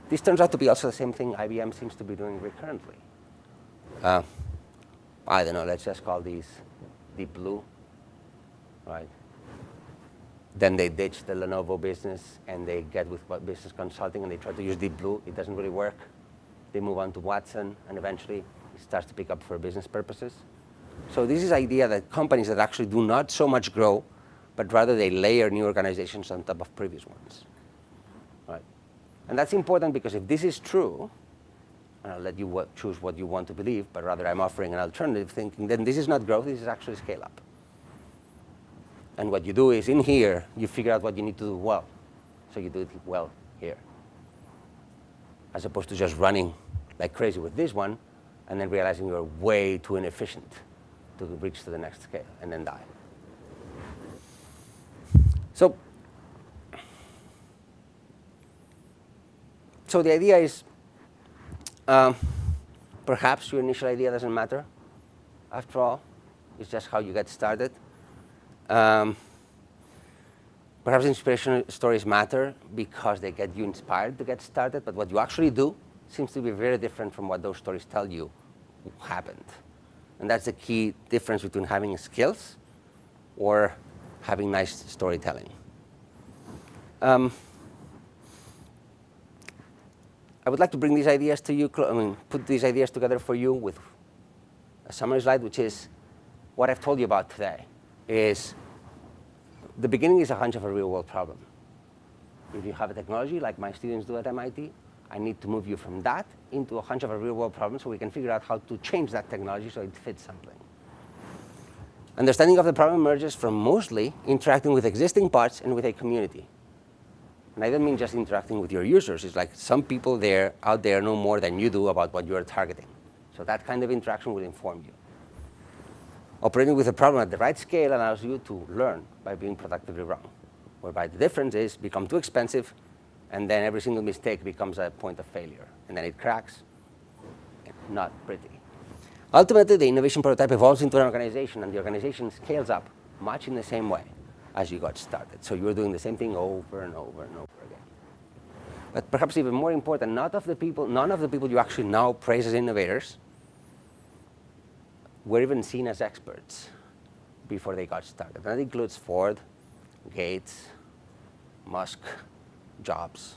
This turns out to be also the same thing IBM seems to be doing recurrently. I don't know, let's just call these Deep Blue, right? Then they ditch the Lenovo business and they get with business consulting and they try to use Deep Blue. It doesn't really work. They move on to Watson and eventually it starts to pick up for business purposes. So this is the idea that companies that actually do not so much grow, but rather they layer new organizations on top of previous ones, right? And that's important because if this is true, and I'll let you choose what you want to believe, but rather I'm offering an alternative thinking, then this is not growth, this is actually scale up. And what you do is in here, you figure out what you need to do well. So you do it well here. As opposed to just running like crazy with this one and then realizing you're way too inefficient to reach to the next scale and then die. So the idea is perhaps your initial idea doesn't matter. After all, it's just how you get started. Perhaps inspirational stories matter because they get you inspired to get started, but what you actually do seems to be very different from what those stories tell you happened. And that's the key difference between having skills or having nice storytelling. I would like to bring these ideas to you, put these ideas together for you with a summary slide, which is what I've told you about today. Is the beginning is a hunch of a real-world problem. If you have a technology like my students do at MIT, I need to move you from that into a bunch of real-world problems so we can figure out how to change that technology so it fits something. Understanding of the problem emerges from mostly interacting with existing parts and with a community. And I don't mean just interacting with your users. It's like some people out there know more than you do about what you're targeting. So that kind of interaction will inform you. Operating with a problem at the right scale allows you to learn by being productively wrong, whereby the difference is become too expensive, and then every single mistake becomes a point of failure. And then it cracks. Not pretty. Ultimately, the innovation prototype evolves into an organization, and the organization scales up much in the same way as you got started. So you're doing the same thing over and over and over again. But perhaps even more important, none of the people you actually now praise as innovators were even seen as experts before they got started. That includes Ford, Gates, Musk, Jobs,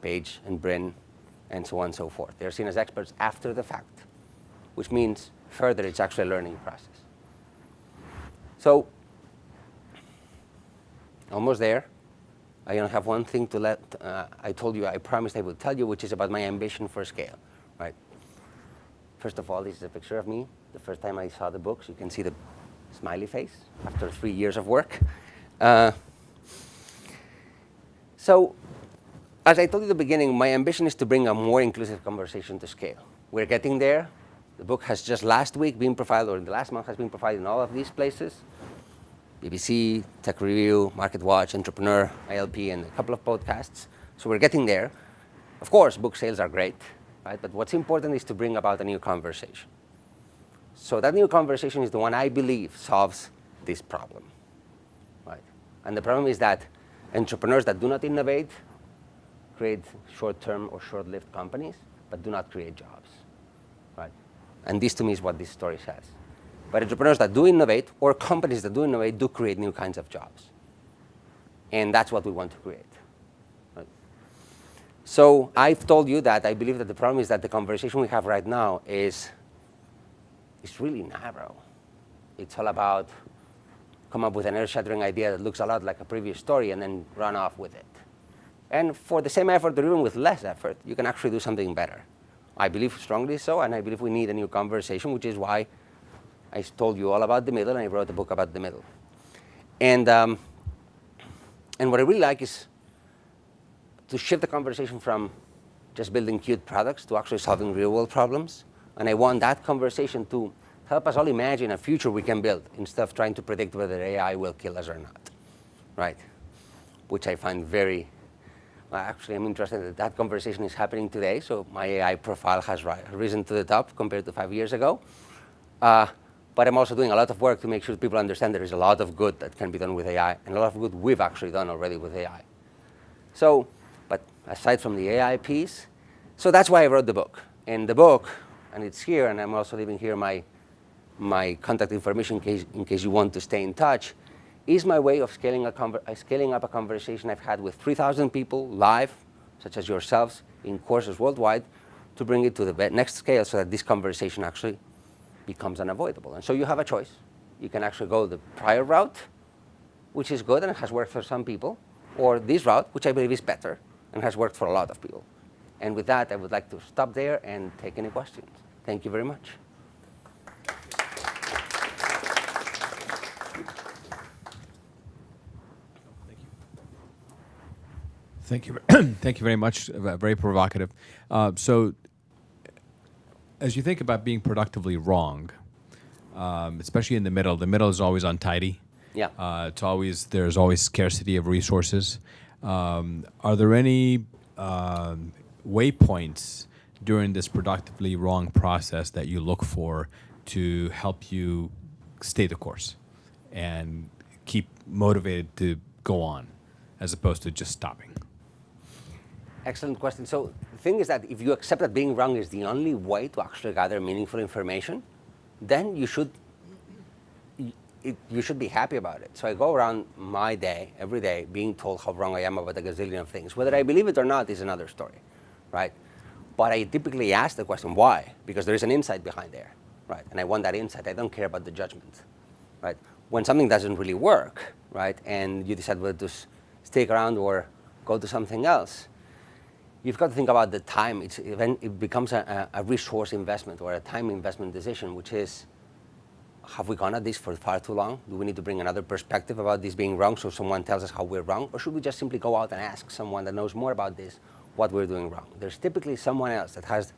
Page and Brin, and so on and so forth. They're seen as experts after the fact, which means further it's actually a learning process. So, almost there. I only have one thing to let, I promised I would tell you, which is about my ambition for scale, right? First of all, this is a picture of me. The first time I saw the books, you can see the smiley face after 3 years of work. So, as I told you at the beginning, my ambition is to bring a more inclusive conversation to scale. We're getting there. The book has just last week been profiled, or in the last month has been profiled in all of these places. BBC, Tech Review, MarketWatch, Entrepreneur, ILP, and a couple of podcasts. So we're getting there. Of course, book sales are great, right? But what's important is to bring about a new conversation. So that new conversation is the one I believe solves this problem, right? And the problem is that entrepreneurs that do not innovate create short-term or short-lived companies, but do not create jobs, right? And this, to me, is what this story says. But entrepreneurs that do innovate, or companies that do innovate, do create new kinds of jobs. And that's what we want to create, right? So I've told you that I believe that the problem is that the conversation we have right now is really narrow. It's all about come up with an earth-shattering idea that looks a lot like a previous story and then run off with it. And for the same effort, or even with less effort, you can actually do something better. I believe strongly so, and I believe we need a new conversation, which is why I told you all about the middle, and I wrote a book about the middle. And what I really like is to shift the conversation from just building cute products to actually solving real-world problems. And I want that conversation to help us all imagine a future we can build instead of trying to predict whether AI will kill us or not, right? Which I find very... Actually, I'm interested that conversation is happening today, so my AI profile has risen to the top compared to 5 years ago. But I'm also doing a lot of work to make sure people understand there is a lot of good that can be done with AI, and a lot of good we've actually done already with AI. So, but aside from the AI piece, so that's why I wrote the book. And the book, and it's here, and I'm also leaving here my contact information in case you want to stay in touch, is my way of scaling up a conversation I've had with 3,000 people live, such as yourselves, in courses worldwide, to bring it to the next scale so that this conversation actually becomes unavoidable. And so you have a choice. You can actually go the prior route, which is good and has worked for some people, or this route, which I believe is better and has worked for a lot of people. And with that, I would like to stop there and take any questions. Thank you very much. Thank you. Thank you very much. Very provocative. So, as you think about being productively wrong, especially in the middle is always untidy. Yeah. There's always scarcity of resources. Are there any waypoints during this productively wrong process that you look for to help you stay the course and keep motivated to go on, as opposed to just stopping? Excellent question. So the thing is that if you accept that being wrong is the only way to actually gather meaningful information, then you should be happy about it. So I go around my day, every day, being told how wrong I am about a gazillion of things. Whether I believe it or not is another story, right? But I typically ask the question, why? Because there is an insight behind there, right? And I want that insight. I don't care about the judgment, right? When something doesn't really work, right, and you decide whether to stick around or go to something else. You've got to think about the time. It becomes a resource investment or a time investment decision, which is, have we gone at this for far too long? Do we need to bring another perspective about this being wrong so someone tells us how we're wrong? Or should we just simply go out and ask someone that knows more about this what we're doing wrong? There's typically someone else that has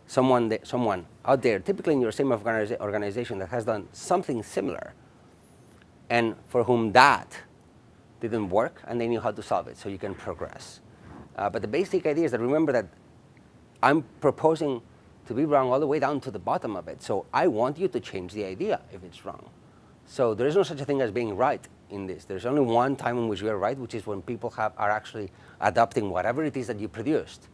someone out there, typically in your same organization, that has done something similar and for whom that didn't work and they knew how to solve it so you can progress. But the basic idea is that remember that I'm proposing to be wrong all the way down to the bottom of it. So I want you to change the idea if it's wrong. So there is no such a thing as being right in this. There's only one time in which we are right, which is when people are actually adopting whatever it is that you produced,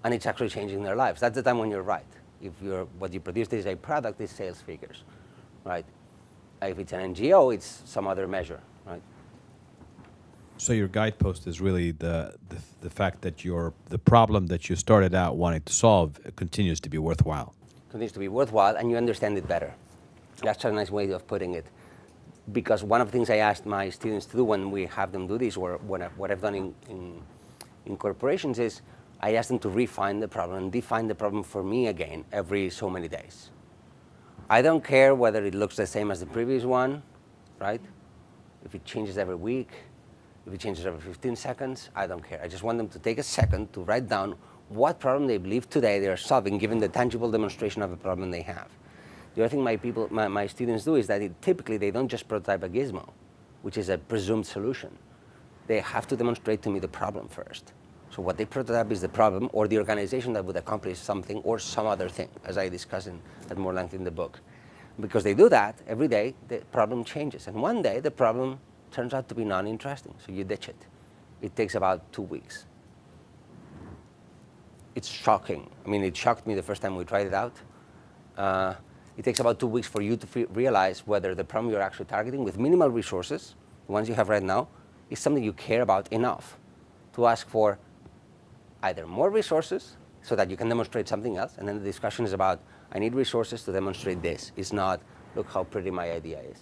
and it's actually changing their lives. That's the time when you're right. If what you produced is a product, it's sales figures, right? If it's an NGO, it's some other measure, right? So your guidepost is really the fact that the problem that you started out wanting to solve continues to be worthwhile. Continues to be worthwhile, and you understand it better. That's a nice way of putting it. Because one of the things I asked my students to do when we have them do this, or what I've done in corporations is, I ask them to refine the problem and define the problem for me again every so many days. I don't care whether it looks the same as the previous one, right? If it changes every week, if it changes every 15 seconds, I don't care. I just want them to take a second to write down what problem they believe today they are solving, given the tangible demonstration of a problem they have. The other thing my students do is that typically they don't just prototype a gizmo, which is a presumed solution. They have to demonstrate to me the problem first. So what they prototype is the problem or the organization that would accomplish something or some other thing, as I discuss at more length in the book. Because they do that, every day the problem changes. And one day the problem turns out to be non-interesting, so you ditch it. It takes about 2 weeks. It's shocking. I mean, it shocked me the first time we tried it out. It takes about 2 weeks for you to realize whether the problem you're actually targeting with minimal resources, the ones you have right now, is something you care about enough to ask for either more resources so that you can demonstrate something else, and then the discussion is about, I need resources to demonstrate this. It's not, look how pretty my idea is.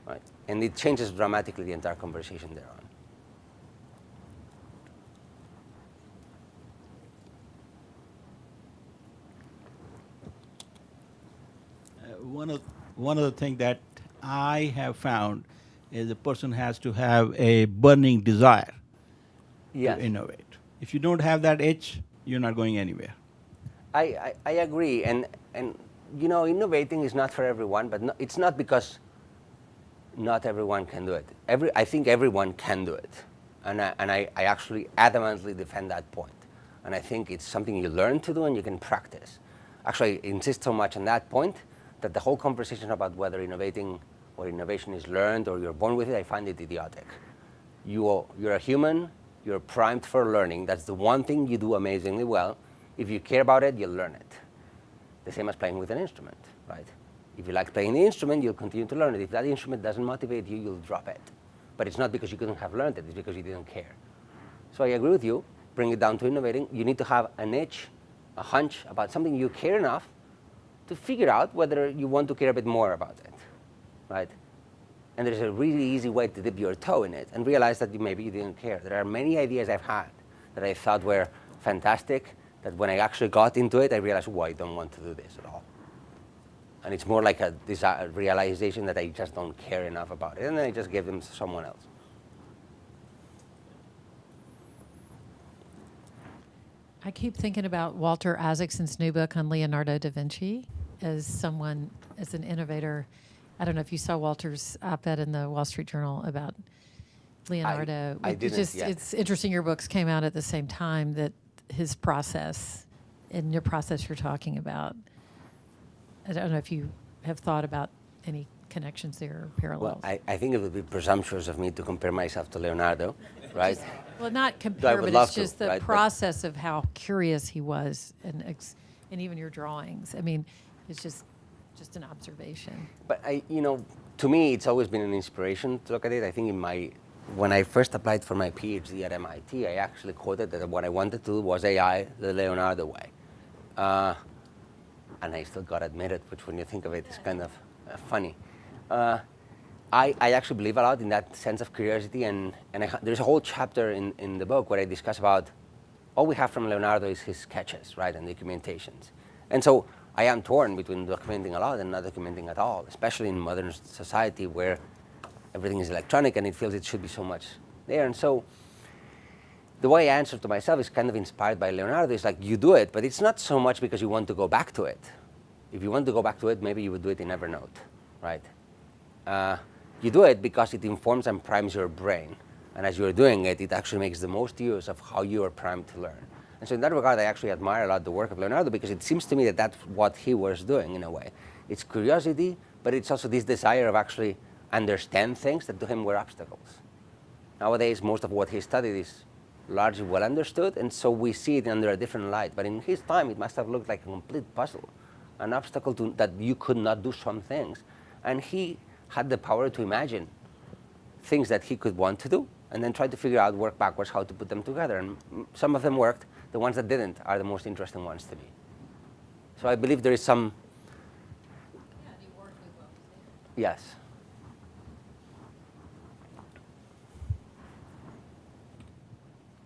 Right? And it changes dramatically the entire conversation thereon. One of the things that I have found is a person has to have a burning desire to innovate. If you don't have that itch, you're not going anywhere. I agree, and you know, innovating is not for everyone, but it's not because not everyone can do it. I think everyone can do it, and I actually adamantly defend that point. And I think it's something you learn to do and you can practice. Actually, I insist so much on that point that the whole conversation about whether innovating or innovation is learned or you're born with it, I find it idiotic. You're a human, you're primed for learning. That's the one thing you do amazingly well. If you care about it, you'll learn it. The same as playing with an instrument, right? If you like playing the instrument, you'll continue to learn it. If that instrument doesn't motivate you, you'll drop it. But it's not because you couldn't have learned it, it's because you didn't care. So I agree with you. Bring it down to innovating. You need to have an itch, a hunch about something you care enough to figure out whether you want to care a bit more about it, right? And there's a really easy way to dip your toe in it and realize that maybe you didn't care. There are many ideas I've had that I thought were fantastic, that when I actually got into it, I realized, I don't want to do this at all. And it's more like a realization that I just don't care enough about it, and then I just give them to someone else. I keep thinking about Walter Isaacson's new book on Leonardo da Vinci as an innovator. I don't know if you saw Walter's op-ed in the Wall Street Journal about Leonardo. I didn't yet. It's interesting your books came out at the same time, that his process and your process you're talking about. I don't know if you have thought about any connections there or parallels. Well, I think it would be presumptuous of me to compare myself to Leonardo, right? Well, not compare, would but love it's just to, the right? process of how curious he was, and even your drawings. I mean, it's just an observation. But to me, it's always been an inspiration to look at it. I think when I first applied for my PhD at MIT, I actually quoted that what I wanted to do was AI the Leonardo way. And I still got admitted, which when you think of it is kind of funny. I actually believe a lot in that sense of curiosity, and there's a whole chapter in the book where I discuss about all we have from Leonardo is his sketches, right, and documentations. And so I am torn between documenting a lot and not documenting at all, especially in modern society where everything is electronic and it feels it should be so much there. And so the way I answer to myself is kind of inspired by Leonardo. It's like, you do it, but it's not so much because you want to go back to it. If you want to go back to it, maybe you would do it in Evernote, right? You do it because it informs and primes your brain. And as you're doing it, it actually makes the most use of how you are primed to learn. And so in that regard, I actually admire a lot the work of Leonardo, because it seems to me that that's what he was doing in a way. It's curiosity, but it's also this desire of actually understand things that to him were obstacles. Nowadays, most of what he studied is largely well understood, and so we see it under a different light. But in his time, it must have looked like a complete puzzle, an obstacle that you could not do some things. And he had the power to imagine things that he could want to do, and then try to figure out, work backwards, how to put them together. And some of them worked. The ones that didn't are the most interesting ones to me. So I believe there is some... Yeah, and you work with what was there. Yes.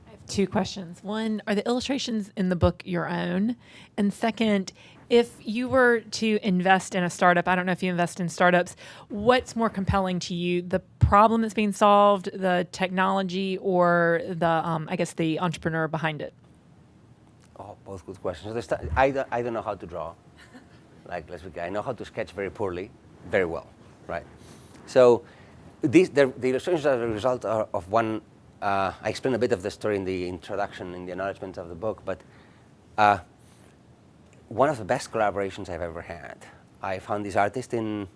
I have two questions. One, are the illustrations in the book your own? And second, if you were to invest in a startup, I don't know if you invest in startups, what's more compelling to you, the problem that's being solved, the technology, or the, I guess, the entrepreneur behind it? Oh, both good questions. So I don't know how to draw. Like, I know how to sketch very poorly, very well, right? So the illustrations are a result of one, I explain a bit of the story in the introduction, in the acknowledgement of the book, but one of the best collaborations I've ever had. I found this artist in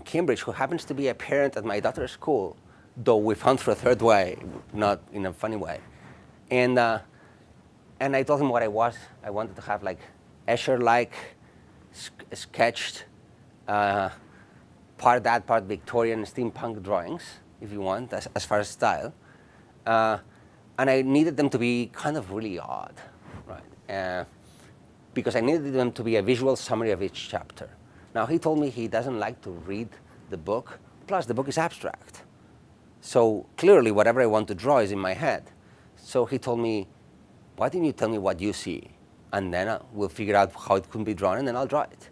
Cambridge who happens to be a parent at my daughter's school, though we found through a third way, not in a funny way. And I told him what I was. I wanted to have like Escher-like sketched, part that, part Victorian steampunk drawings, if you want, as far as style. And I needed them to be kind of really odd, right? Because I needed them to be a visual summary of each chapter. Now, he told me he doesn't like to read the book, plus the book is abstract. So clearly, whatever I want to draw is in my head. So he told me, why didn't you tell me what you see? And then we'll figure out how it could be drawn, and then I'll draw it.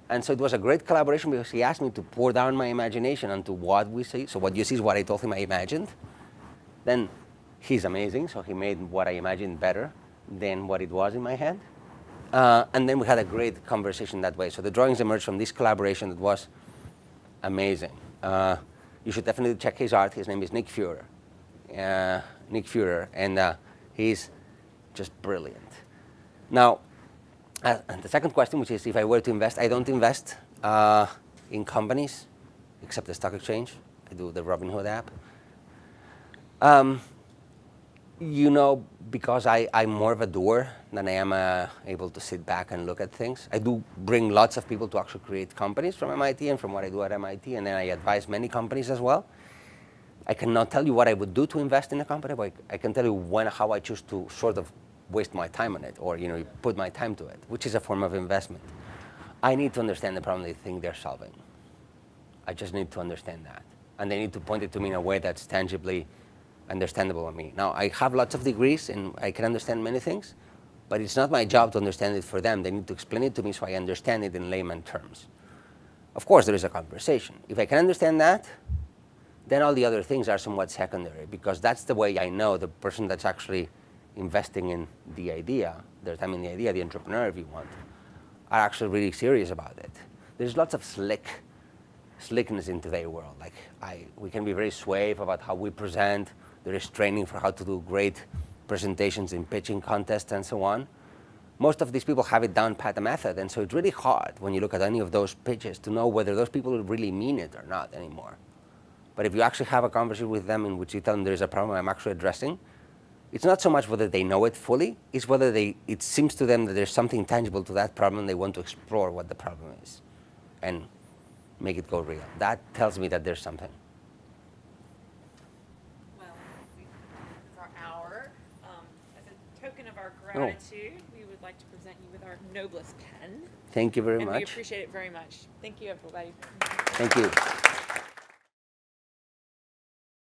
And so it was a great collaboration, because he asked me to pour down my imagination onto what we see. So what you see is what I told him I imagined. Then he's amazing, so he made what I imagined better than what it was in my head. And then we had a great conversation that way. So the drawings emerged from this collaboration that was amazing. You should definitely check his art. His name is Nick Fuhrer. And he's just brilliant. Now, and the second question, which is if I were to invest, I don't invest in companies, except the stock exchange. I do the Robinhood app. You know, because I'm more of a doer than I am able to sit back and look at things. I do bring lots of people to actually create companies from MIT and from what I do at MIT, and then I advise many companies as well. I cannot tell you what I would do to invest in a company, but I can tell you how I choose to sort of waste my time on it, or put my time to it, which is a form of investment. I need to understand the problem they think they're solving. I just need to understand that. And they need to point it to me in a way that's tangibly understandable to me. Now, I have lots of degrees, and I can understand many things, but it's not my job to understand it for them. They need to explain it to me so I understand it in layman terms. Of course, there is a conversation. If I can understand that, then all the other things are somewhat secondary, because that's the way I know the person that's actually investing in the idea, their time in the idea, the entrepreneur, if you want, are actually really serious about it. There's lots of slickness in today's world. Like we can be very suave about how we present. There is training for how to do great presentations in pitching contests and so on. Most of these people have it down pat a method, and so it's really hard when you look at any of those pitches to know whether those people really mean it or not anymore. But if you actually have a conversation with them in which you tell them there is a problem I'm actually addressing, it's not so much whether they know it fully, it's whether it seems to them that there's something tangible to that problem and they want to explore what the problem is and make it go real. That tells me that there's something. Well, this is our hour. As a token of our gratitude, we would like to present you with our Noblis pen. Thank you very and much. We appreciate it very much. Thank you, everybody. Thank you.